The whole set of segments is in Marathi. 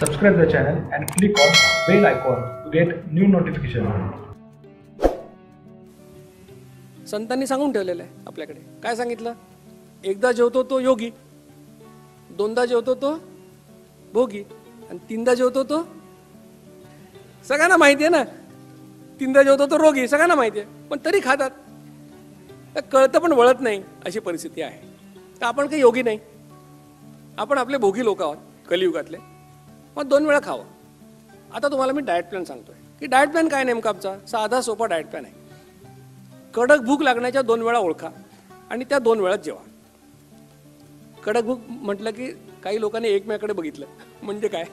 Subscribe the channel and click on bell icon to get new notification. संतांनी सांगून ठेवलेलं आहे आपल्याकडे. काय सांगितलं? एकदा जेवतो तो योगी, दोनदा जेवतो तो भोगी, आणि तीनदा जेवतो तो सगळ्यांना माहिती आहे ना. तीनदा जेवतो तो रोगी, सगळ्यांना माहिती आहे, पण तरी खातात. तर कळतं पण वळत नाही अशी परिस्थिती आहे. तर आपण काही योगी नाही, आपण आपले भोगी लोक आहोत कलियुगातले. मग 2 वेळा खावं. आता तुम्हाला मी डाएट प्लॅन सांगतोय की डाएट प्लॅन काय नेमका आमचा साधा सोपा डाएट प्लॅन आहे. कडक भूक लागण्याच्या 2 वेळा ओळखा आणि त्या 2 वेळात जेवा. कडक भूक म्हटलं की काही लोकांनी एकमेकाकडे बघितलं म्हणजे काय,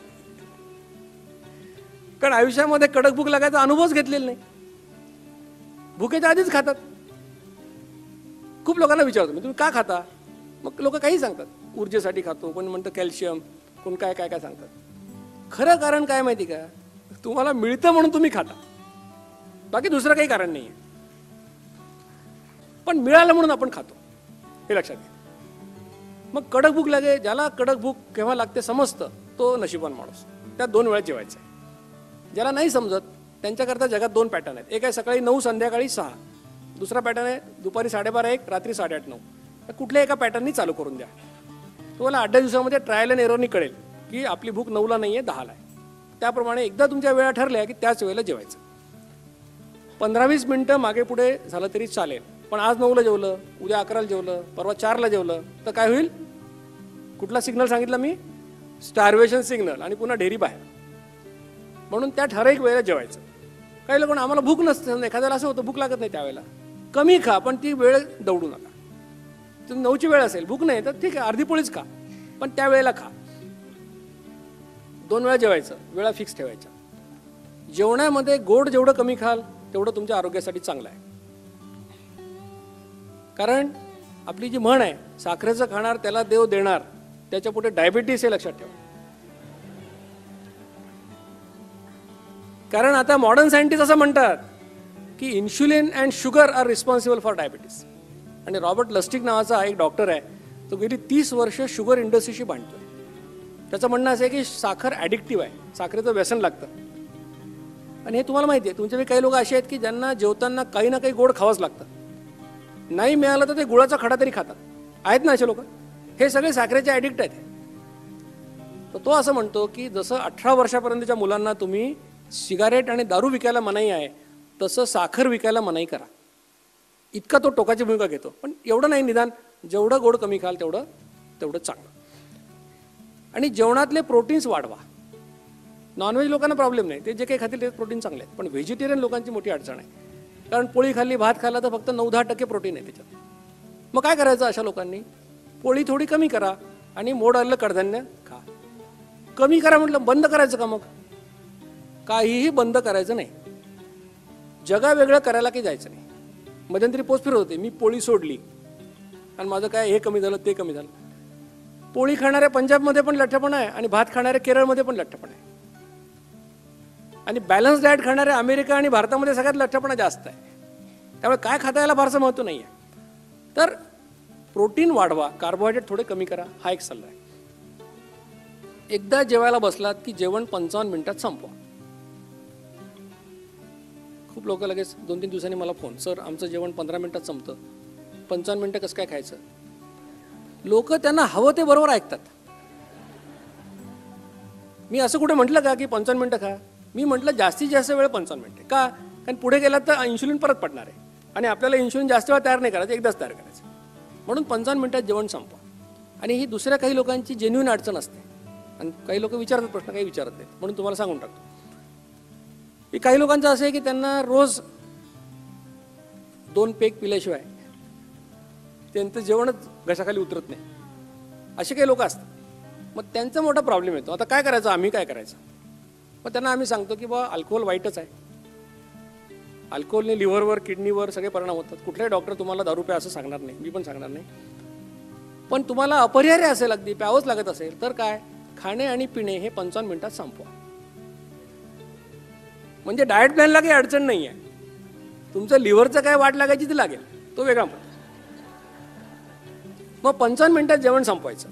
कारण आयुष्यामध्ये कडक भूक लागायचा अनुभवच घेतलेला नाही. भुकेच्या आधीच खातात. खूप लोकांना विचारतो मी तुम्ही का खाता, मग लोक काही सांगतात. ऊर्जेसाठी खातो, कोणी म्हणतं कॅल्शियम, कोण काय काय काय सांगतात. खरं कारण काय माहिती का, तुम्हाला मिळतं म्हणून तुम्ही खाता, बाकी दुसरं काही कारण नाही. पण मिळालं म्हणून आपण खातो, हे लक्षात घ्या. मग कडक भूक लागे, ज्याला कडक भूक केव्हा लागते समजतं तो नशिबान माणूस. त्या 2 वेळा जेवायचं आहे. ज्याला नाही समजत त्यांच्याकरता जगात 2 पॅटर्न आहेत. एक आहे सकाळी 9 संध्याकाळी 6, दुसरा पॅटर्न आहे दुपारी 12:30 1 रात्री 8:30 9. तर कुठल्या एका पॅटर्ननी चालू करून द्या. तुम्हाला 8 दिवसामध्ये ट्रायल अँड एररनी कळेल की आपली भूक 9ला नाही आहे 10ला आहे. त्याप्रमाणे एकदा तुमच्या वेळा ठरल्या की त्याच वेळेला जेवायचं. 15-20 मिनिटं मागे पुढे झालं तरी चालेल, पण आज 9ला जेवलं, उद्या 11ला जेवलं, परवा 4ला जेवलं तर काय होईल? कुठला सिग्नल सांगितला मी? स्टार्वेशन सिग्नल, आणि पुन्हा ढेरी बाहेर. म्हणून त्या ठराविक वेळेला जेवायचं. काही लोकांना आम्हाला भूक नसते, एखाद्याला असं होतं भूक लागत नाही त्यावेळेला. कमी खा, पण ती वेळ दौडू नका. तुम्ही 9ची वेळ असेल, भूक नाही तर ठीक आहे अर्धी पोळीच खा, पण त्या वेळेला खा. 2 वेळा जेवायचं, वेळा फिक्स ठेवायच्या. जेवणामध्ये गोड जेवढं कमी खाल तेवढं तुमच्या आरोग्यासाठी चांगलं आहे. कारण आपली जी म्हण आहे, साखरेचं खाणार त्याला देव देणार, त्याच्या पुढे डायबिटीस हे लक्षात ठेवा. कारण आता मॉडर्न सायंटिस्ट असं म्हणतात की insulin and sugar are responsible for diabetes. आणि रॉबर्ट लस्टिक नावाचा एक डॉक्टर आहे, तो गेली 30 वर्ष शुगर इंडस्ट्रीशी भांडतोय. त्याचं म्हणणं असं आहे की साखर ॲडिक्टिव्ह आहे, साखरेचं व्यसन लागतं. आणि हे तुम्हाला माहिती आहे, तुमच्यापैकी काही लोक असे आहेत की ज्यांना जेवताना काही ना काही गोड खावंच लागतं. नाही मिळालं तर ते गुळाचा खडा तरी खातात. आहेत ना असे लोक? हे सगळे साखरेचे ॲडिक्ट आहेत. तर तो असं म्हणतो की जसं 18 वर्षापर्यंतच्या मुलांना तुम्ही सिगारेट आणि दारू विकायला मनाई आहे, तसं साखर विकायला मनाई करा. इतका तो टोकाची भूमिका घेतो. पण एवढं नाही, निदान जेवढं गोड कमी खाल तेवढं चांगलं. आणि जेवणातले प्रोटीन्स वाढवा. नॉनव्हेज लोकांना प्रॉब्लेम नाही, ते जे काही खातील ते प्रोटीन चांगले आहेत. पण व्हेजिटेरियन लोकांची मोठी अडचण आहे, कारण पोळी खाल्ली भात खाल्ला तर फक्त 9-10% प्रोटीन आहे त्याच्यात. मग काय करायचं अशा लोकांनी? पोळी थोडी कमी करा आणि मोड आलेलं कडधान्य खा. कमी करा म्हटलं, बंद करायचं का? मग काहीही बंद करायचं नाही. जगा वेगळं करायला काही जायचं नाही. मध्यंतरी पोस्ट फिरत होते, मी पोळी सोडली आणि माझं काय हे कमी झालं ते कमी झालं. पोळी खाणाऱ्या पंजाबमध्ये पण लठ्ठपणा आहे आणि भात खाणाऱ्या केरळमध्ये पण लठ्ठपणा आहे. आणि बॅलन्स डाएट खाणाऱ्या अमेरिका आणि भारतामध्ये सगळ्यात लठ्ठपणा जास्त आहे. त्यामुळे काय खाता यायला फारसं महत्त्व नाही आहे. तर प्रोटीन वाढवा, कार्बोहायड्रेट थोडे कमी करा, हा एक सल्ला आहे. एकदा जेवायला बसलात की जेवण 55 मिनिटात संपवा. खूप लोक लगेच 2-3 दिवसांनी मला फोन, सर आमचं जेवण 15 मिनिटात संपतं, 55 मिनिटं कसं काय खायचं? लोक त्यांना हवं ते बरोबर ऐकतात. मी असं कुठे म्हटलं का की 55 मिनिटं खा? मी म्हटलं जास्तीत जास्त वेळ 55 मिनिटे. का? कारण पुढे गेलात तर इन्शुलिन परत पडणार आहे आणि आपल्याला इन्शुलिन जास्त वेळा तयार नाही करायचं, एकदाच तयार करायचं. म्हणून 55 मिनिटात जेवण संपवा. आणि ही दुसऱ्या काही लोकांची जेन्युइन अडचण असते आणि काही लोक विचारतात प्रश्न, काही विचारत नाहीत. म्हणून तुम्हाला सांगून टाकतो की काही लोकांचं असं आहे की त्यांना रोज 2 पेग पिल्याशिवाय त्यांचं जेवणच घशाखाली उतरत नाही. असे काही लोक असतात. मग त्यांचा मोठा प्रॉब्लेम येतो. आता काय करायचं? आम्ही काय करायचं? मग त्यांना आम्ही सांगतो की बा अल्कोहोल वाईटच आहे. अल्कोहोलने लिव्हरवर, किडनीवर सगळे परिणाम होतात. कुठलाही डॉक्टर तुम्हाला दारू प्या असं सांगणार नाही, मी पण सांगणार नाही. पण तुम्हाला अपरिहार्य असेल, अगदी प्यावंच लागत असेल तर काय? खाणे आणि पिणे हे 55 मिनिटात संपवा. म्हणजे डाएट प्लॅनला काही अडचण नाही आहे. तुमचं लिव्हरचं काय वाट लागायची ती लागेल, तो वेगळा मुद्दा. मग 55 मिनिटात जेवण संपवायचं.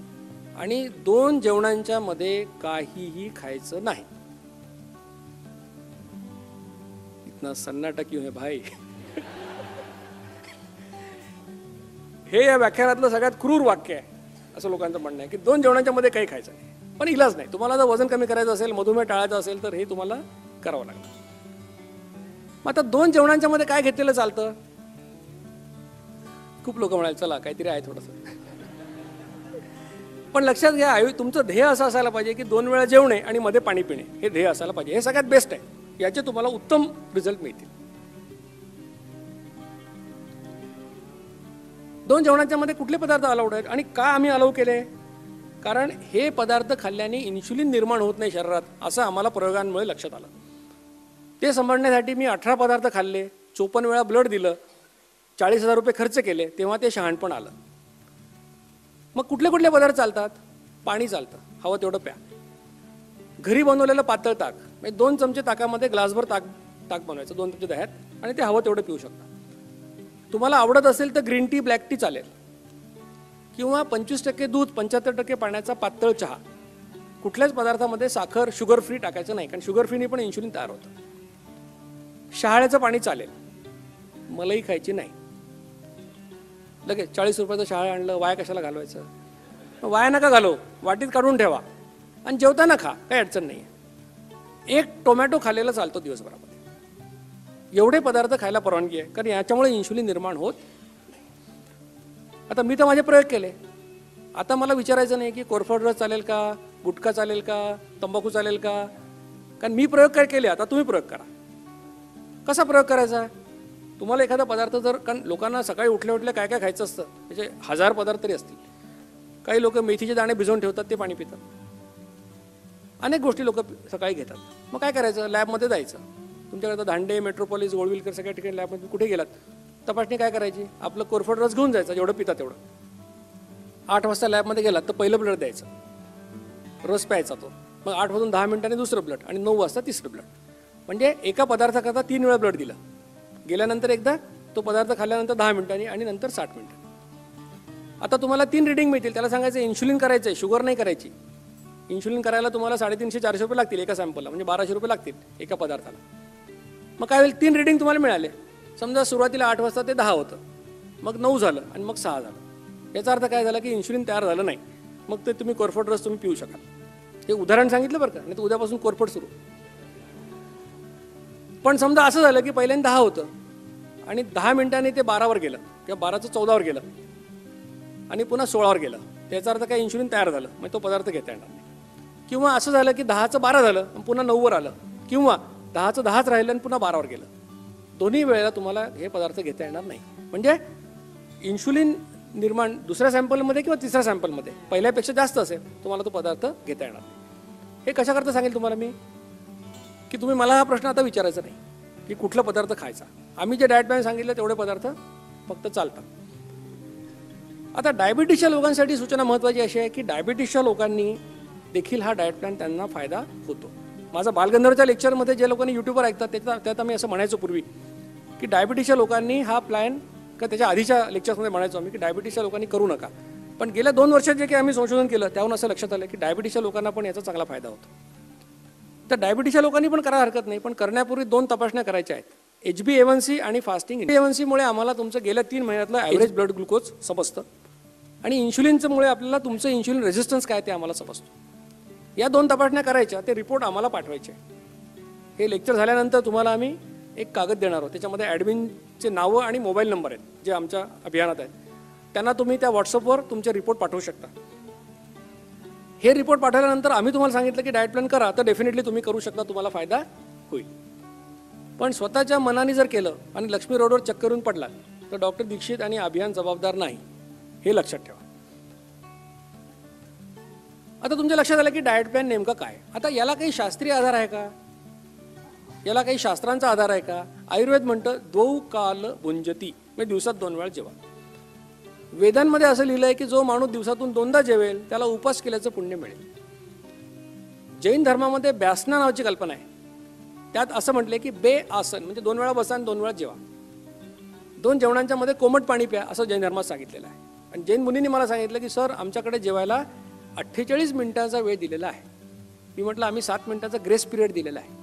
आणि 2 जेवणांच्या मध्ये काहीही खायचं नाही. इतना सन्नाटा क्यों है भाई? हे या व्याख्यानातलं सगळ्यात क्रूर वाक्य आहे असं लोकांचं म्हणणं आहे की 2 जेवणांच्या मध्ये काही खायचं नाही. पण इलाज नाही. तुम्हाला जर वजन कमी करायचं असेल, मधुमेह टाळायचा असेल तर हे तुम्हाला करावं लागतं. मग आता 2 जेवणांच्या मध्ये काय घेतलेलं चालतं? खूप लोक म्हणाले चला काहीतरी आहे थोडंसं. पण लक्षात घ्या, तुमचं ध्येय असं असायला पाहिजे की 2 वेळा जेवणे आणि मध्ये पाणी पिणे हे ध्येय असायला पाहिजे. हे सगळ्यात बेस्ट आहे. याचे तुम्हाला उत्तम रिझल्ट मिळतील. 2 जेवणाच्या मध्ये कुठले पदार्थ अलाउड आहेत आणि का आम्ही अलाउ केले? कारण हे पदार्थ खाल्ल्याने इन्शुलिन निर्माण होत नाही शरीरात, असं आम्हाला प्रयोगांमुळे लक्षात आलं. ते समजण्यासाठी मी 18 पदार्थ खाल्ले, 54 वेळा ब्लड दिलं, 40,000 रुपये खर्च केले, तेव्हा ते शहाणपण आलं. मग कुठले कुठले पदार्थ चालतात? पाणी चालतं, हवं तेवढं प्या. घरी बनवलेलं पातळ ताक, म्हणजे 2 चमचे ताकामध्ये ग्लासभर ताक बनवायचं, 2 चमचे दह्यात, आणि ते हवं तेवढं पिऊ शकता. तुम्हाला आवडत असेल तर ग्रीन टी, ब्लॅक टी चालेल, किंवा 25% दूध, 75% पाण्याचा पातळ चहा. कुठल्याच पदार्थामध्ये साखर, शुगर फ्री टाकायचं नाही, कारण शुगर फ्रीने पण इन्शुलिन तयार होतं. शहाळ्याचं पाणी चालेल, मलाई खायची नाही. लगेच 40 रुपयाचं शहाळं आणलं, वाया कशाला घालवायचं? वाया नका घालव, वाटीत काढून ठेवा आणि जेवताना खा, काही अडचण नाही आहे. 1 टोमॅटो खाल्लेला चालतो दिवसभरामध्ये. एवढे पदार्थ खायला परवानगी आहे, कारण याच्यामुळे इन्शुलिन निर्माण होत नाही. आता मी तर माझे प्रयोग केले. आता मला विचारायचं नाही की कोरफड रस चालेल का, गुटखा चालेल का, तंबाखू चालेल का, कारण मी प्रयोग काय केले. आता तुम्ही प्रयोग करा. कसा प्रयोग करायचा? तुम्हाला एखादा पदार्थ जर, कारण लोकांना सकाळी उठल्या उठल्या काय काय खायचं असतं, म्हणजे 1000 पदार्थ तरी असतील. काही लोक मेथीचे दाणे भिजवून ठेवतात, ते पाणी पितात. अनेक गोष्टी लोक सकाळी घेतात. मग काय करायचं? लॅबमध्ये जायचं. तुमच्याकडे दांडे, मेट्रोपॉलिस, गोळविलकर सगळ्या ठिकाणी लॅबमध्ये कुठे गेलात, तपासणी काय करायची? आपलं कोरफड रस घेऊन जायचं, जेवढं पिता तेवढं. 8 वाजता लॅबमध्ये गेलात तर पहिलं ब्लड द्यायचं, रस प्यायचा तो. मग 8 वाजून 10 मिनिटांनी दुसरं ब्लड, आणि 9 वाजता तिसरं ब्लड. म्हणजे एका पदार्थाकरता 3 वेळा ब्लड दिलं. गेल्यानंतर एकदा, तो पदार्थ खाल्ल्यानंतर 10 मिनिटांनी, आणि नंतर 60 मिनिटांनी. आता तुम्हाला 3 रिडिंग मिळतील. त्याला सांगायचं इन्शुलिन करायचं आहे, शुगर नाही करायची. इन्शुलिन करायला तुम्हाला 350-400 रुपये लागतील एका सॅम्पलला, म्हणजे 1200 रुपये लागतील एका पदार्थाला. मग काय होईल? 3 रिडिंग तुम्हाला मिळाले. समजा सुरुवातीला 8 वाजता ते 10 होतं, मग 9 झालं, आणि मग 6 झालं. याचा अर्थ काय झाला की इन्शुलिन तयार झालं नाही. मग ते तुम्ही कोरफड रस तुम्ही पिऊ शकाल. हे उदाहरण सांगितलं बरं का, नाही तर उद्यापासून कोरफड सुरू. पण समजा असं झालं की पहिल्यांदा 10 होतं आणि 10 मिनिटांनी ते 12वर गेलं, किंवा 12चं 14वर गेलं, आणि पुन्हा 16वर गेलं. त्याचा अर्थ काय? इन्शुलिन तयार झालं, मग तो पदार्थ घेता येणार नाही. किंवा असं झालं की 10चं 12 झालं आणि पुन्हा 9वर आलं, किंवा 10चं 10च राहिलं आणि पुन्हा 12वर गेलं. दोन्ही वेळेला तुम्हाला हे पदार्थ घेता येणार नाही. म्हणजे इन्शुलिन निर्माण दुसऱ्या सॅम्पलमध्ये किंवा तिसऱ्या सॅम्पलमध्ये पहिल्यापेक्षा जास्त असेल, तुम्हाला तो पदार्थ घेता येणार नाही. हे कशाकरता सांगेल तुम्हाला मी, की तुम्ही मला हा प्रश्न आता विचारायचा नाही की कुठला पदार्थ खायचा. आम्ही जे डाएट प्लॅन सांगितलं तेवढे पदार्थ फक्त चालतात. आता डायबिटीसच्या लोकांसाठी सूचना महत्त्वाची अशी आहे की डायबिटीसच्या लोकांनी देखील हा डाएट प्लॅन त्यांना फायदा होतो. माझा बालगंधर्वच्या लेक्चरमध्ये जे लोकांनी यूट्यूबवर ऐकतात त्यात आम्ही असं म्हणायचो पूर्वी की डायबिटीसच्या लोकांनी हा प्लॅन, का त्याच्या आधीच्या लेक्चर्समध्ये म्हणायचो आम्ही की डायबिटीसच्या लोकांनी करू नका. पण गेल्या 2 वर्षात जे काही आम्ही संशोधन केलं त्याहून असं लक्षात आलं की डायबिटीसच्या लोकांना पण याचा चांगला फायदा होतो. तर डायबिटीसच्या लोकांनी पण करायला हरकत नाही, पण करण्यापूर्वी 2 तपासण्या करायच्या आहेत, HbA1c आणि फास्टिंग. HbA1c मुळे तुमचं गेल्या 3 महिन्यातलं ॲव्हरेज ब्लड ग्लुकोज समजतं, आणि इन्शुलिनच्यामुळे आपल्याला तुमचं इन्शुलिन रेझिस्टन्स काय ते आम्हाला समजतो. या 2 तपासण्या करायच्या, ते रिपोर्ट आम्हाला पाठवायचे. हे लेक्चर झाल्यानंतर तुम्हाला आम्ही एक कागद देणार आहोत, त्याच्यामध्ये ॲडमिनचे नावं आणि मोबाईल नंबर आहेत जे आमच्या अभियानात आहेत. त्यांना तुम्ही त्या व्हॉट्सअपवर तुमचे रिपोर्ट पाठवू शकता. हे रिपोर्ट पाठवल्यानंतर आम्ही तुम्हाला सांगितलं की डाएट प्लॅन करा, तर डेफिनेटली तुम्ही करू शकता, तुम्हाला फायदा होईल. पण स्वतःच्या मनाने जर केलं आणि लक्ष्मी रोडवर चक्कर येऊन पडला तर डॉक्टर दीक्षित आणि अभियान जबाबदार नाही, हे लक्षात ठेवा. आता तुमच्या लक्षात आलं की डाएट प्लॅन नेमकं काय. आता याला काही शास्त्रीय आधार आहे का, याला काही शास्त्रांचा आधार आहे का? आयुर्वेद म्हणतं 2 काल भुंजती, म्हणजे दिवसात 2 वेळा जेवा. वेदांमध्ये असं लिहिलं आहे की जो माणूस दिवसातून 2दा जेवेल त्याला उपास केल्याचं पुण्य मिळेल. जैन धर्मामध्ये ब्यासना नावाची कल्पना आहे. त्यात असं म्हटलंय की बे आसन, म्हणजे 2 वेळा बसा आणि 2 वेळा जेवा. 2 जेवणांच्या मध्ये कोमट पाणी प्या, असं जैन धर्मात सांगितलेलं आहे. आणि जैन मुनींनी मला सांगितलं की सर आमच्याकडे जेवायला 48 मिनिटाचा वेळ दिलेला आहे. मी म्हटलं आम्ही 7 मिनिटाचा ग्रेस पिरियड दिलेला आहे.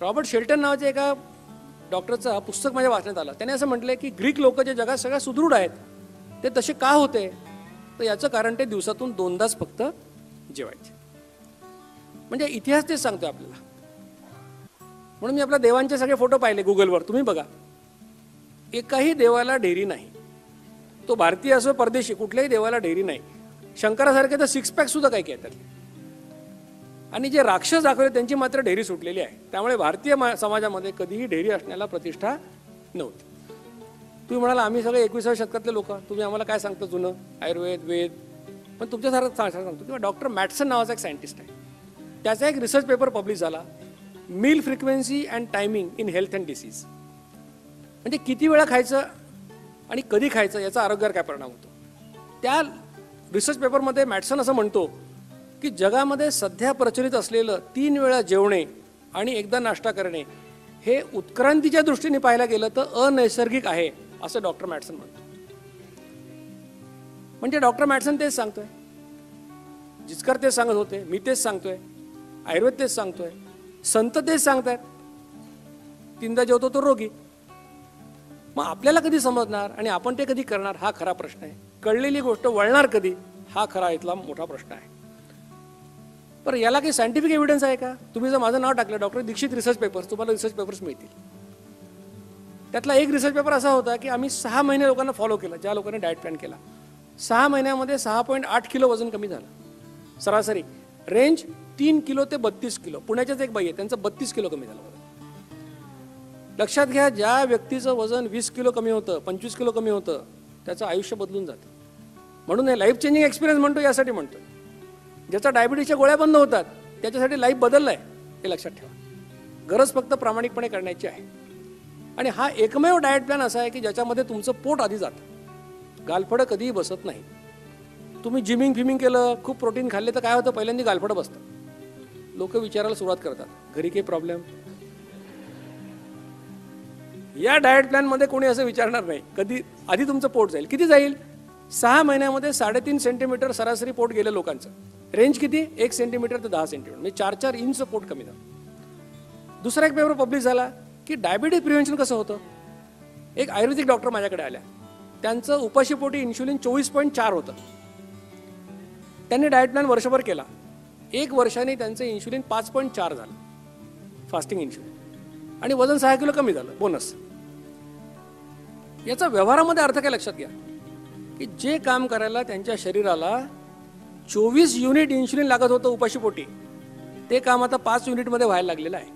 रॉबर्ट शेल्टन नावाच्या एका डॉक्टरचं पुस्तक माझ्या वाचण्यात आलं. त्याने असं म्हटलंय की ग्रीक लोक जे जगात सगळ्यात सुदृढ आहेत ते तसे का होते, तर याचं कारण ते दिवसातून 2दाच फक्त जेवायचे. म्हणजे इतिहास तेच सांगतोय आपल्याला. म्हणून मी आपल्या देवांचे सगळे फोटो पाहिले गुगलवर, तुम्ही बघा. एकाही देवाला डेअरी नाही. तो भारतीय असो परदेशी, कुठल्याही देवाला डेअरी नाही. शंकरासारखे तर 6 पॅक सुद्धा काही घेतात. आणि जे राक्षस दाखवले त्यांची मात्र डेअरी सुटलेली आहे. त्यामुळे भारतीय समाजामध्ये कधीही डेअरी असण्याला प्रतिष्ठा नव्हती. तुम्ही म्हणाला आम्ही सगळे 21व्या शतकातले लोक, तुम्ही आम्हाला काय सांगता जुनं आयुर्वेद वेद, पण तुमच्यासारखं सांगतो. किंवा डॉक्टर मॅटसन नावाचा एक सायंटिस्ट आहे, त्याचा एक रिसर्च पेपर पब्लिश झाला, meal frequency and timing in health and disease. म्हणजे किती वेळा खायचं आणि कधी खायचं याचा आरोग्यावर काय परिणाम होतो. त्या रिसर्च पेपरमध्ये मॅटसन असं म्हणतो की जगामध्ये सध्या प्रचलित असलेलं 3 वेळा जेवणे आणि एकदा नाश्ता करणे हे उत्क्रांतीच्या दृष्टीने पाहायला गेलं तर अनैसर्गिक आहे, असं डॉक्टर मॅटसन म्हणतो. म्हणजे डॉक्टर मॅटसन तेच सांगतोय, जिचकर तेच सांगत होते, मी तेच सांगतोय, आयुर्वेद तेच सांगतोय, संत तेच सांगतायत. 3दा जेवतो तो रोगी. मग आपल्याला कधी समजणार आणि आपण ते कधी करणार हा खरा प्रश्न आहे. कळलेली गोष्ट वळणार कधी हा खरा इथला मोठा प्रश्न आहे. पण याला काही सायंटिफिक एव्हिडन्स आहे का? तुम्ही जर माझं नाव टाकलं डॉक्टर दीक्षित रिसर्च पेपर्स, तुम्हाला रिसर्च पेपर्स मिळतील. त्यातला एक रिसर्च पेपर असा होता की आम्ही 6 महिने लोकांना फॉलो केलं, ज्या लोकांनी डाएट प्लॅन केला. 6 महिन्यामध्ये 6.8 किलो वजन कमी झालं सरासरी. रेंज 3 किलो ते 32 किलो. पुण्याच्याच एक बाई आहे, त्यांचं 32 किलो कमी झालं. लक्षात घ्या, ज्या व्यक्तीचं वजन 20 किलो कमी होतं, 25 किलो कमी होतं, त्याचं आयुष्य बदलून जातं. म्हणून हे लाईफ चेंजिंग एक्सपिरियन्स म्हणतो, यासाठी म्हणतो. ज्याचा डायबिटीसच्या गोळ्या बंद होतात त्याच्यासाठी लाईफ बदललाय, हे लक्षात ठेवा. गरज फक्त प्रामाणिकपणे करण्याची आहे. आणि हा एकमेव डाएट प्लॅन असा आहे की ज्याच्यामध्ये तुमचं पोट आधी जातं, गालफडं कधीही बसत नाही. तुम्ही जिमिंग फिमिंग केलं, खूप प्रोटीन खाल्ले तर काय होतं, पहिल्यांदा गालफडं बसतं. लोक विचारायला सुरुवात करतात घरी काही प्रॉब्लेम. या डाएट प्लॅनमध्ये कोणी असं विचारणार नाही कधी आधी तुमचं पोट जाईल. किती जाईल? 6 महिन्यामध्ये 3.5 सेंटीमीटर सरासरी पोट गेलं लोकांचं. रेंज किती? 1 सेंटीमीटर ते 10 सेंटीमीटर, म्हणजे 4 इंच पोट कमी झालं. दुसरा एक पेपर पब्लिश झाला की डायबिटीज प्रिव्हेन्शन कसं होतं. एक आयुर्वेदिक डॉक्टर माझ्याकडे आल्या, त्यांचं उपाशीपोटी इन्शुलिन 24.4 होतं. त्यांनी डाएट प्लॅन वर्षभर केला. 1 वर्षाने त्यांचं इन्शुलिन 5.4 झालं, फास्टिंग इन्शुलिन, आणि वजन 6 किलो कमी झालं, बोनस. याचा व्यवहारामध्ये अर्थ काय लक्षात घ्या की जे काम करायला त्यांच्या शरीराला 24 युनिट इन्शुलिन लागत होतं उपाशीपोटी, ते काम आता 5 युनिटमध्ये व्हायला लागलेलं आहे.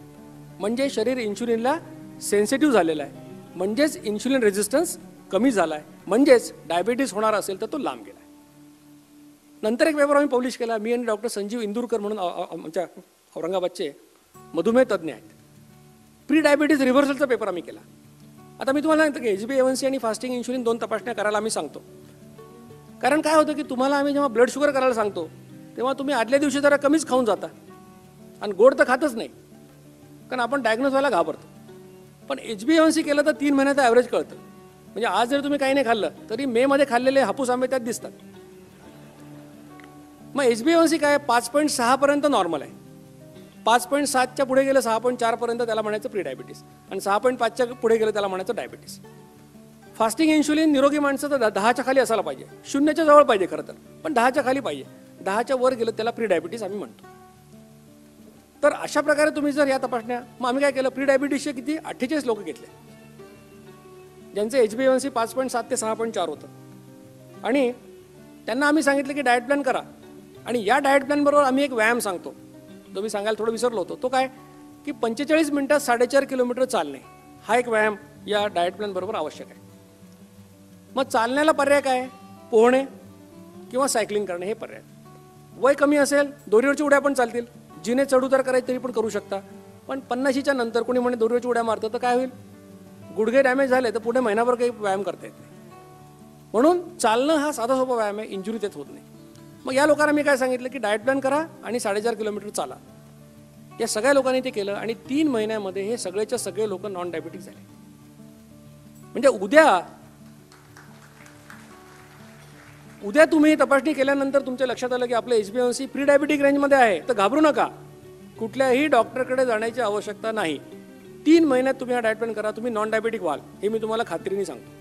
म्हणजे शरीर इन्शुलिनला सेन्सिटिव्ह झालेलं आहे, म्हणजेच इन्शुलिन रेझिस्टन्स कमी झाला आहे, म्हणजेच डायबिटीस होणार असेल तर तो लांब गेला आहे. नंतर एक पेपर आम्ही पब्लिश केला, मी आणि डॉक्टर संजीव इंदुरकर म्हणून आमच्या औरंगाबादचे मधुमेह तज्ज्ञ आहेत. प्री डायबिटीज रिव्हर्सलचा पेपर आम्ही केला. आता मी तुम्हाला सांगतो की HbA1c आणि फास्टिंग इन्शुलिन 2 तपासण्या करायला आम्ही सांगतो. कारण काय होतं की तुम्हाला आम्ही जेव्हा ब्लड शुगर करायला सांगतो तेव्हा तुम्ही आदल्या दिवशी जरा कमीच खाऊन जाता आणि गोड तर खातच नाही, कारण आपण डायग्नोज व्हायला घाबरतो. पण HbA1c केलं तर 3 महिन्याचं ॲव्हरेज कळतं. म्हणजे आज जर तुम्ही काही नाही खाल्लं तरी मेमध्ये खाल्लेले हापूस आंबे त्यात दिसतात. मग HbA1c काय 5.6 पर्यंत नॉर्मल आहे. 5.7च्या पुढे गेलं 6.4 पर्यंत त्याला म्हणायचं प्री डायबिटीस, आणि 6.5च्या पुढे गेलं त्याला म्हणायचं डायबिटीस. फास्टिंग इन्शुलिन निरोगी माणसं तर 10च्या खाली असायला पाहिजे, 0च्या जवळ पाहिजे खरं तर, पण 10च्या खाली पाहिजे. 10च्या वर गेलं त्याला प्री डायबिटीस आम्ही म्हणतो. तर अशा प्रकारे तुम्ही जर या तपासण्या, मग आम्ही काय केलं, प्री डायबिटीसचे किती 48 लोक घेतले ज्यांचे HbA1c 5.7 ते 6.4 होतं, आणि त्यांना आम्ही सांगितलं की डाएट प्लॅन करा. आणि या डाएट प्लॅन बरोबर आम्ही एक व्यायाम सांगतो, जो मी सांगायला थोडं विसरलो होतो. तो काय की 45 मिनिटात 4.5 किलोमीटर चालणे, हा एक व्यायाम या डाएट प्लॅन बरोबर आवश्यक आहे. मग चालण्याला पर्याय काय? पोहणे किंवा सायकलिंग करणे हे पर्याय. वय कमी असेल दोरीवरची उड्या पण चालतील, जिने चढउतार करायची तरी पण करू शकता. पण 50च्या नंतर कोणी म्हणे दोरीवरची उड्या मारतं तर काय होईल, गुडघे डॅमेज झाले तर पुढे महिनाभर काही व्यायाम करता येत नाही. म्हणून चालणं हा साधा सोपा व्यायाम आहे, इंजुरी त्यात होत नाही. मग या लोकांना मी काय सांगितलं की डाएट प्लॅन करा आणि 4.5 किलोमीटर चाला. या सगळ्या लोकांनी ते केलं आणि 3 महिन्यामध्ये हे सगळेच्या सगळे लोक नॉन डायबिटिक झाले. म्हणजे उद्या तुम्ही तपासणी केल्यानंतर तुमच्या लक्षात आलं की आपलं HbA1c प्री डायबिटिक रेंजमध्ये आहे, तर घाबरू नका. कुठल्याही डॉक्टरकडे जाण्याची आवश्यकता नाही. 3 महिन्यात तुम्ही हा डाएट प्लॅन करा, तुम्ही नॉन डायबिटिक व्हाल, हे मी तुम्हाला खात्रीने सांगतो.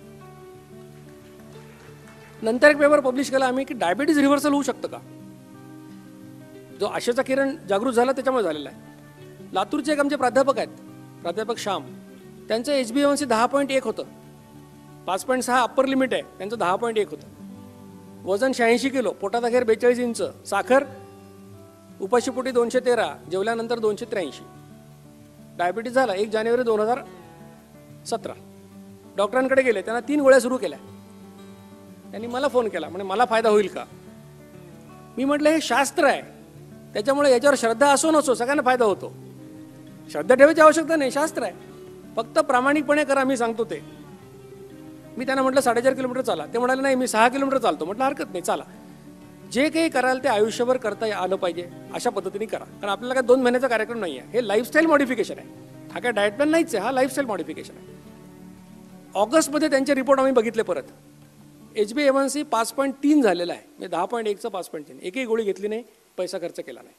नंतर एक पेपर पब्लिश केला आम्ही की डायबिटीज रिव्हर्सल होऊ शकतं का, जो आशेचा किरण जागृत झाला त्याच्यामुळे झालेला आहे. लातूरचे एक आमचे प्राध्यापक आहेत, प्राध्यापक श्याम, त्यांचं HbA1c 10.1 होतं, 5.6 अप्पर लिमिट आहे, त्यांचं 10.1 होतं. वजन 86 किलो, पोटात अखेर 42 इंच, साखर उपाशीपोटी 213, जेवल्यानंतर 283. डायबिटीज झाला 1 जानेवारी 2017. डॉक्टरांकडे गेले, त्यांना 3 गोळ्या सुरू केल्या. त्यांनी मला फोन केला, म्हणजे मला फायदा होईल का. मी म्हटलं हे शास्त्र आहे, त्याच्यामुळे याच्यावर श्रद्धा असो नसो सगळ्यांना फायदा होतो. श्रद्धा ठेवायची आवश्यकता नाही, शास्त्र आहे, फक्त प्रामाणिकपणे करा, मी सांगतो ते. मी त्यांना म्हटलं 4.5 किलोमीटर चाला, ते म्हणाले नाही मी 6 किलोमीटर चालतो. म्हटलं हरकत नाही, चाला. जे काही कराल ते आयुष्यभर करता आलं पाहिजे अशा पद्धतीने करा, कारण आपल्याला काय 2 महिन्याचा कार्यक्रम नाही आहे, हे लाईफस्टाईल मॉडिफिकेशन आहे. हा काय डाएट प्लॅन नाहीच आहे, हा लाईफस्टाईल मॉडिफिकेशन आहे. ऑगस्टमध्ये त्यांचे रिपोर्ट आम्ही बघितले परत. HbA1c 5.3 झालेला आहे, म्हणजे 10.1चं 5.3. एकही गोळी घेतली नाही, पैसा खर्च केला नाही.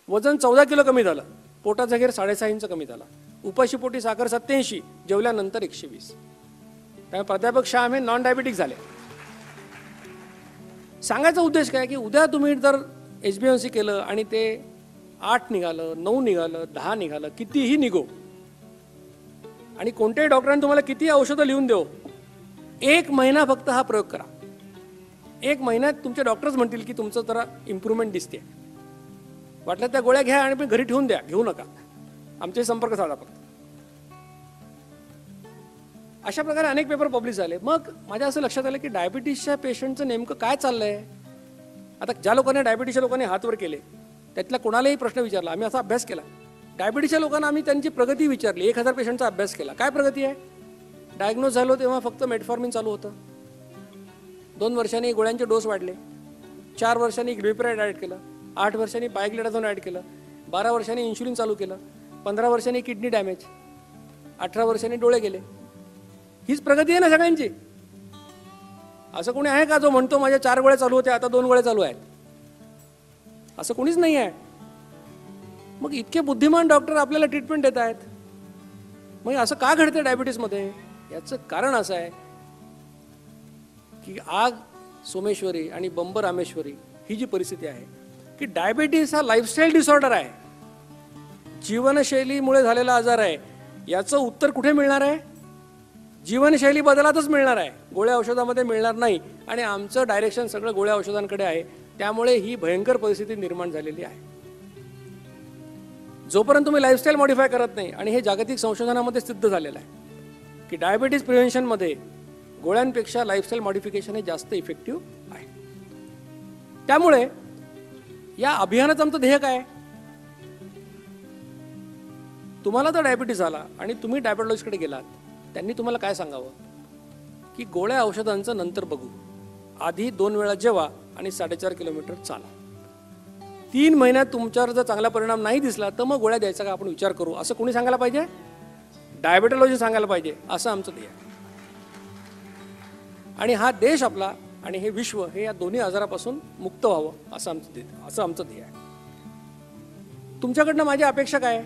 वजन 14 किलो कमी झालं, पोटाचा घेर 6.5 इंच कमी झाला, उपाशीपोटी साखर 87, जेवल्यानंतर 120. त्यामुळे प्राध्यापक श्याम हे नॉन डायबिटिक झाले. सांगायचा उद्देश काय की उद्या तुम्ही जर HbA1c केलं आणि ते 8 निघालं, 9 निघालं, 10 निघालं, कितीही निघो, आणि कोणत्याही डॉक्टरांनी तुम्हाला किती औषधं लिहून देऊ, 1 महिना फक्त हा प्रयोग करा. 1 महिन्यात तुमचे डॉक्टर्स म्हणतील की तुमचं जरा इम्प्रूव्हमेंट दिसते, वाटलं त्या गोळ्या घ्या आणि घरी ठेवून द्या, घेऊ नका, आमचे संपर्क साधा फक्त. अशा प्रकारे अनेक पेपर पब्लिश झाले. मग माझ्या असं लक्षात आलं की डायबिटीसच्या पेशंटचं नेमकं काय चाललंय. आता ज्या लोकांनी डायबिटीसच्या लोकांनी हात वर केले त्यातल्या कोणालाही प्रश्न विचारला, आम्ही असा अभ्यास केला. डायबिटीसच्या लोकांना आम्ही त्यांची प्रगती विचारली, 1000 पेशंटचा अभ्यास केला. काय प्रगती आहे. डायग्नोज झालो तेव्हा फक्त मेटफॉर्मिन चालू होतं, 2 वर्षांनी गोळ्यांचे डोस वाढले, 4 वर्षांनी ग्लिपिराइड ॲड केलं, 8 वर्षांनी पायग्लिडाझोन ॲड केलं, 12 वर्षांनी इन्शुलिन चालू केलं, 15 वर्षांनी किडनी डॅमेज, 18 वर्षांनी डोळे गेले. हीच प्रगती आहे ना सगळ्यांची. असं कोणी आहे का जो म्हणतो माझ्या 4 गोळ्या चालू होत्या आता 2 गोळ्या चालू आहेत. असं कोणीच नाही आहे. मग इतके बुद्धिमान डॉक्टर आपल्याला ट्रीटमेंट देत आहेत, मग असं का घडतं डायबिटीसमध्ये. याचं कारण असं आहे की आग सोमेश्वरी आणि बंब रामेश्वरी ही जी परिस्थिती आहे की डायबिटीस हा लाईफस्टाईल डिसऑर्डर आहे, जीवनशैलीमुळे झालेला आजार आहे. याचं उत्तर कुठे मिळणार आहे. जीवनशैली बदलातच मिळणार आहे, गोळ्या औषधामध्ये मिळणार नाही. आणि आमचं डायरेक्शन सगळं गोळ्या औषधांकडे आहे, त्यामुळे ही भयंकर परिस्थिती निर्माण झालेली आहे. जोपर्यंत तुम्ही लाईफस्टाईल मॉडिफाय करत नाही, आणि हे जागतिक संशोधनामध्ये सिद्ध झालेलं आहे की डायबिटीज प्रिव्हेन्शनमध्ये गोळ्यांपेक्षा लाईफस्टाईल मॉडिफिकेशन हे जास्त इफेक्टिव्ह आहे. त्यामुळे या अभियानाचं आमचं ध्येय काय. तुम्हाला जर डायबिटीस झाला आणि तुम्ही डायबेटॉलॉजिस्टकडे गेलात, त्यांनी तुम्हाला काय सांगावं की गोळ्या औषधांचं नंतर बघू, आधी 2 वेळा जेवा आणि 4.5 किलोमीटर चाला. 3 महिन्यात तुमच्यावर जर चांगला परिणाम नाही दिसला तर मग गोळ्या द्यायचा का आपण विचार करू, असं कोणी सांगायला पाहिजे. डायबेटॉलॉजी सांगायला पाहिजे, असं आमचं ध्येय आहे. आणि हा देश आपला आणि हे विश्व हे या दोन्ही आजारापासून मुक्त व्हावं असं आमचं ध्येय आहे. तुमच्याकडनं माझी अपेक्षा काय.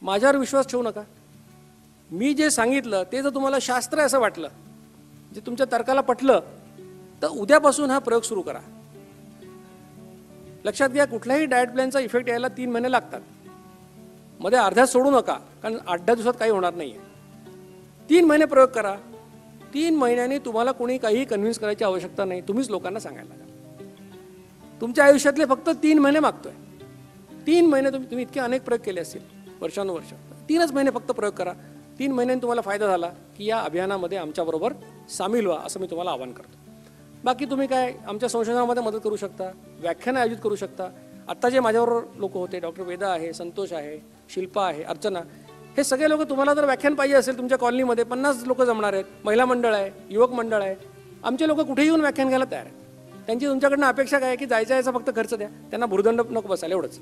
माझ्यावर विश्वास ठेवू नका. मी जे सांगितलं ते जर तुम्हाला शास्त्र आहे असं वाटलं, जे तुमच्या तर्काला पटलं, तर उद्यापासून हा प्रयोग सुरू करा. लक्षात घ्या, कुठल्याही डाएट प्लॅनचा इफेक्ट यायला 3 महिने लागतात. मध्ये अर्ध्यात सोडू नका, कारण 8-10 दिवसात काही होणार नाही आहे. 3 महिने प्रयोग करा. 3 महिन्यांनी तुम्हाला कोणी काही कन्व्हिन्स करायची आवश्यकता नाही, तुम्हीच लोकांना सांगायला लागा. तुमच्या आयुष्यातले फक्त 3 महिने मागतोय. 3 महिने तुम्ही इतके अनेक प्रयोग केले असतील वर्षानुवर्ष, 3च महिने फक्त प्रयोग करा. 3 महिन्यांनी तुम्हाला फायदा झाला की या अभियानामध्ये आमच्याबरोबर सामील व्हा, असं मी तुम्हाला आवाहन करतो. बाकी तुम्ही काय आमच्या संशोधनामध्ये मदत करू शकता, व्याख्यानं आयोजित करू शकता. आत्ता जे माझ्याबरोबर लोक होते, डॉक्टर वेदा आहे, संतोष आहे, शिल्पा आहे, अर्चना, हे सगळे लोक, तुम्हाला जर व्याख्यान पाहिजे असेल तुमच्या कॉलनीमध्ये 50 लोक जमणार आहेत, महिला मंडळ आहे, युवक मंडळ आहे, आमचे लोक कुठेही येऊन व्याख्यान घ्यायला तयार आहेत. त्यांची तुमच्याकडनं अपेक्षा काय आहे की जायचा याचा फक्त खर्च द्या, त्यांना भुर्दंड नको बसायला, एवढंच.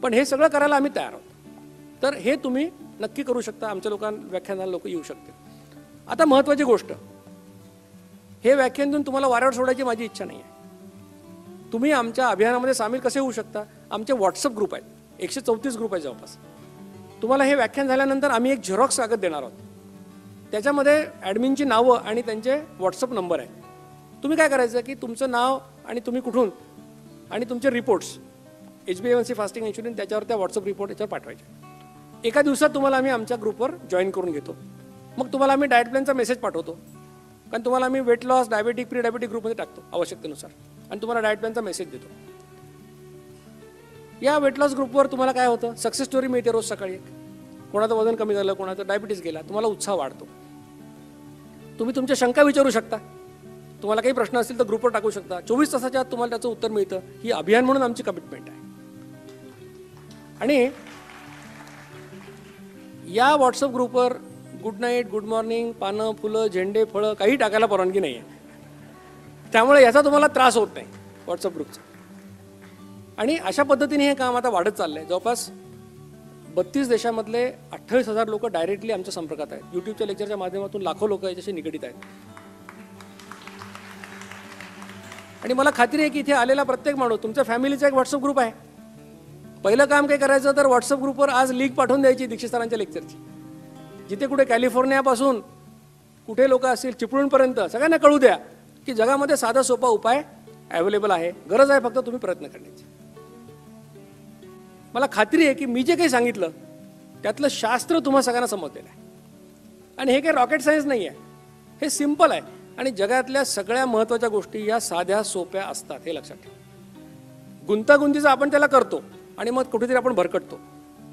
पण हे सगळं करायला आम्ही तयार आहोत. तर हे तुम्ही नक्की करू शकता. आमच्या व्याख्यानाला लोक येऊ शकतील. आता महत्त्वाची गोष्ट हे व्याख्यान देऊन तुम्हाला वाऱ्यावर सोडायची माझी इच्छा नाही आहे. तुम्ही आमच्या अभियानामध्ये सामील कसे होऊ शकता? आमचे व्हॉट्सअप ग्रुप आहेत, 134 ग्रुप आहेत जवळपास. तुम्हाला हे व्याख्यान झाल्यानंतर आम्ही एक झेरॉक्स कागद देणार आहोत. त्याच्यामध्ये ॲडमिनची नावं आणि त्यांचे व्हॉट्सअप नंबर आहे. तुम्ही काय करायचं की तुमचं नाव आणि तुम्ही कुठून आणि तुमचे रिपोर्ट्स HbA1c फास्टिंग इन्शुलिन त्याच्यावर त्या व्हॉट्सअप रिपोर्ट याच्यावर पाठवायचे. एका दिवसात तुम्हाला आम्ही आमच्या ग्रुपवर जॉईन करून घेतो. मग तुम्हाला आम्ही डाएट प्लॅनचा मेसेज पाठवतो, कारण तुम्हाला आम्ही weight loss, diabetic, pre diabetic ग्रुपमध्ये टाकतो आवश्यकतेनुसार, आणि तुम्हाला डाएट प्लॅनचा मेसेज देतो. या वेट लॉस ग्रुपवर तुम्हाला काय होतं, सक्सेस स्टोरी मिळते रोज सकाळी. कोणाचं वजन कमी झालं, कोणाचं डायबिटीस गेला, तुम्हाला उत्साह वाढतो. तुम्ही तुमच्या शंका विचारू शकता, तुम्हाला काही प्रश्न असतील तर ग्रुपवर टाकू शकता. 24 तासाच्या आत तुम्हाला त्याचं उत्तर मिळतं. ही अभियान म्हणून आमची कमिटमेंट आहे. आणि या व्हॉट्सअप ग्रुपवर गुड नाईट, गुड मॉर्निंग, पानं, फुलं, झेंडे, फळं काही टाकायला परवानगी नाही आहे. त्यामुळे याचा तुम्हाला त्रास होत नाही व्हॉट्सअप ग्रुपचा. आणि अशा पद्धतीने हे काम आता वाढत चाललं आहे. जवळपास 32 देशामधले 28,000 लोक डायरेक्टली आमच्या संपर्कात आहेत. यूट्यूबच्या लेक्चरच्या माध्यमातून लाखो लोक याच्याशी निगडीत आहेत. आणि मला खात्री आहे की इथे आलेला प्रत्येक माणूस तुमच्या फॅमिलीचा एक व्हॉट्सअप ग्रुप आहे. पहिलं काम काय करायचं तर व्हॉट्सअप ग्रुपवर आज लिंक पाठवून द्यायची दीक्षित सरांच्या लेक्चरची. जिथे कुठे कॅलिफोर्नियापासून कुठे लोक असतील चिपळूणपर्यंत सगळ्यांना कळू द्या की जगामध्ये साधा सोपा उपाय अवेलेबल आहे. गरज आहे फक्त तुम्ही प्रयत्न करण्याची. मला खात्री आहे की मी जे काही सांगितलं त्यातलं शास्त्र तुम्हा सगळ्यांना समजलेलं आहे. आणि हे काही रॉकेट सायन्स नाही आहे, हे सिम्पल आहे. आणि जगातल्या सगळ्या महत्त्वाच्या गोष्टी या साध्या सोप्या असतात, हे लक्षात ठेवा. गुंतागुंतीचा आपण त्याला करतो आणि मग कुठेतरी आपण भरकटतो.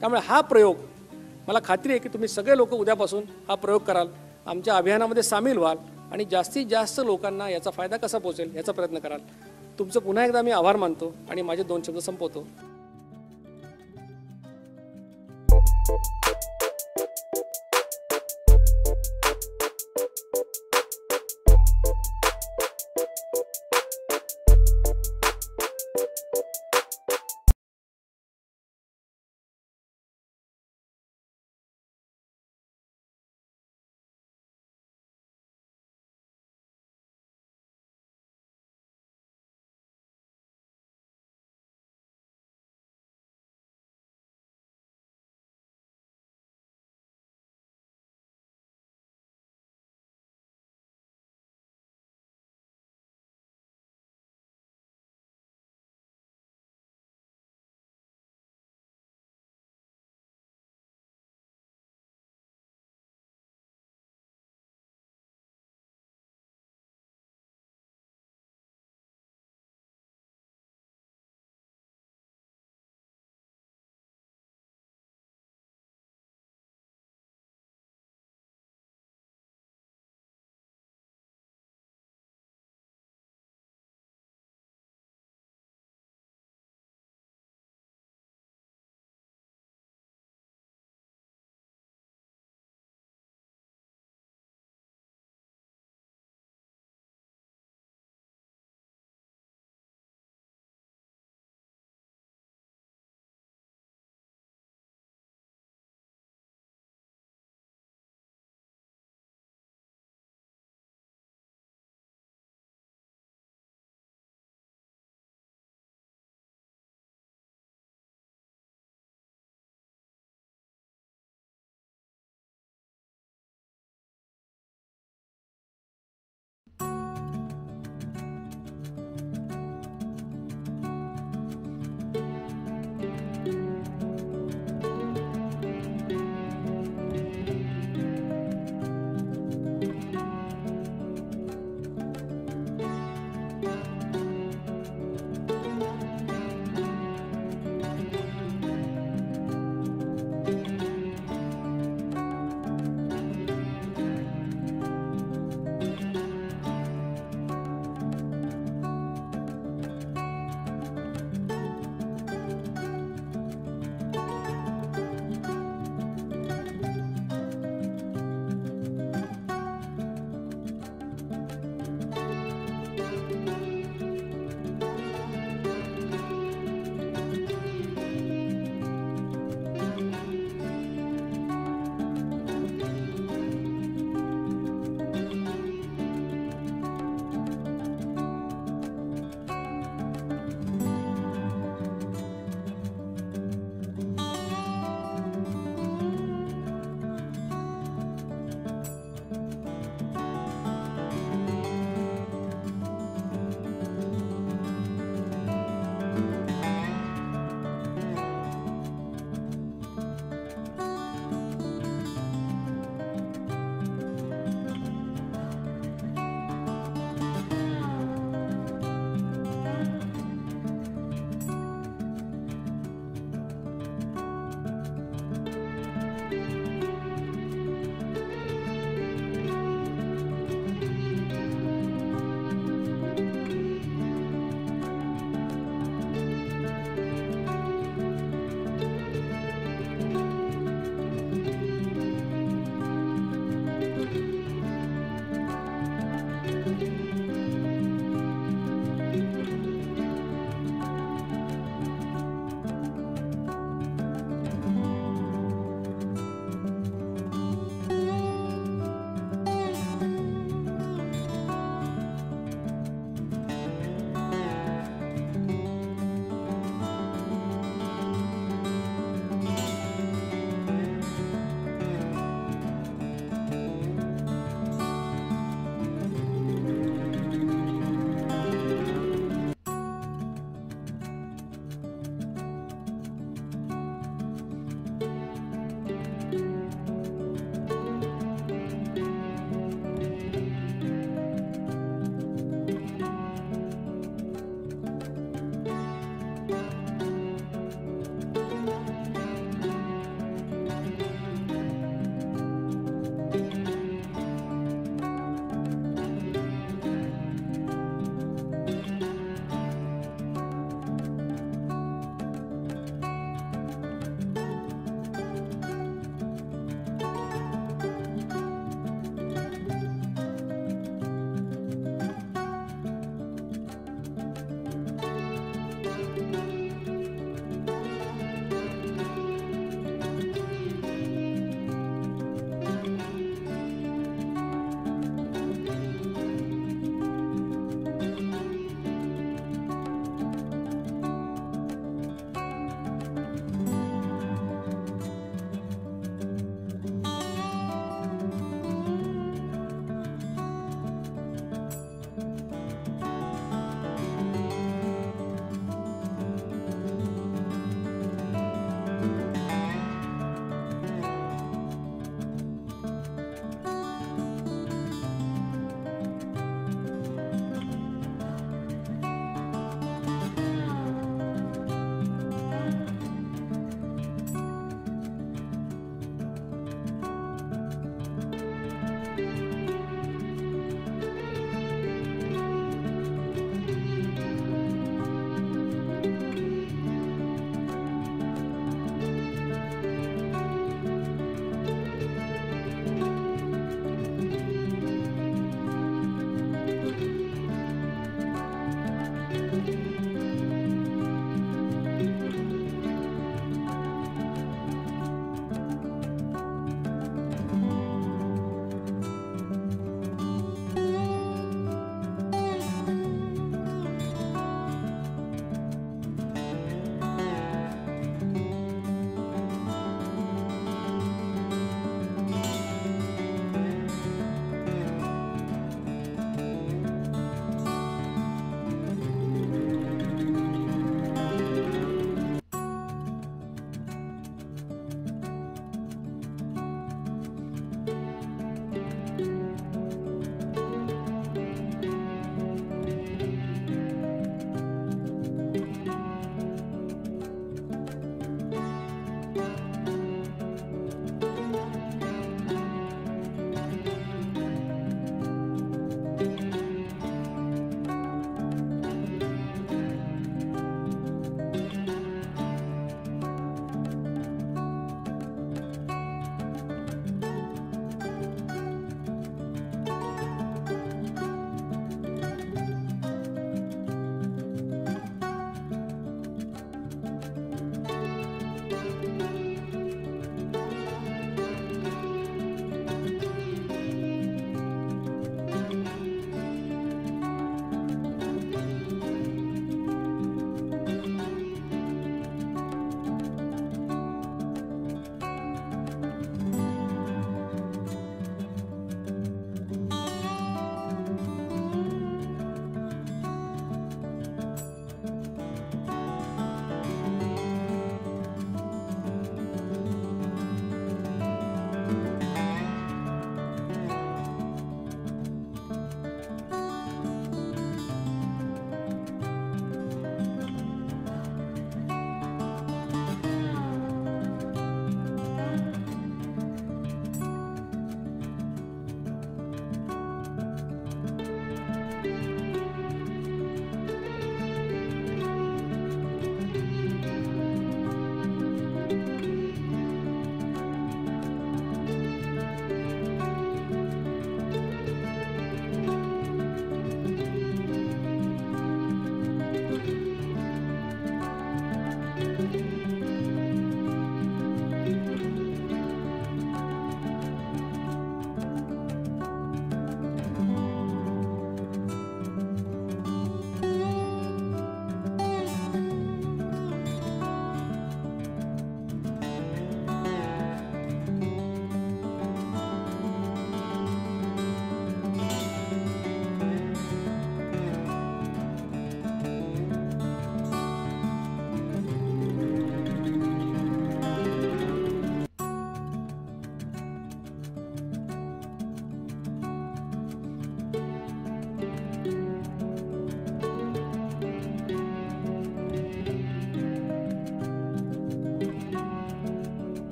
त्यामुळे हा प्रयोग मला खात्री आहे की तुम्ही सगळे लोक उद्यापासून हा प्रयोग कराल, आमच्या अभियानामध्ये सामील व्हाल आणि जास्तीत जास्त लोकांना याचा फायदा कसा पोहोचेल याचा प्रयत्न कराल. तुमचं पुन्हा एकदा मी आभार मानतो आणि माझे 2 शब्द संपवतो.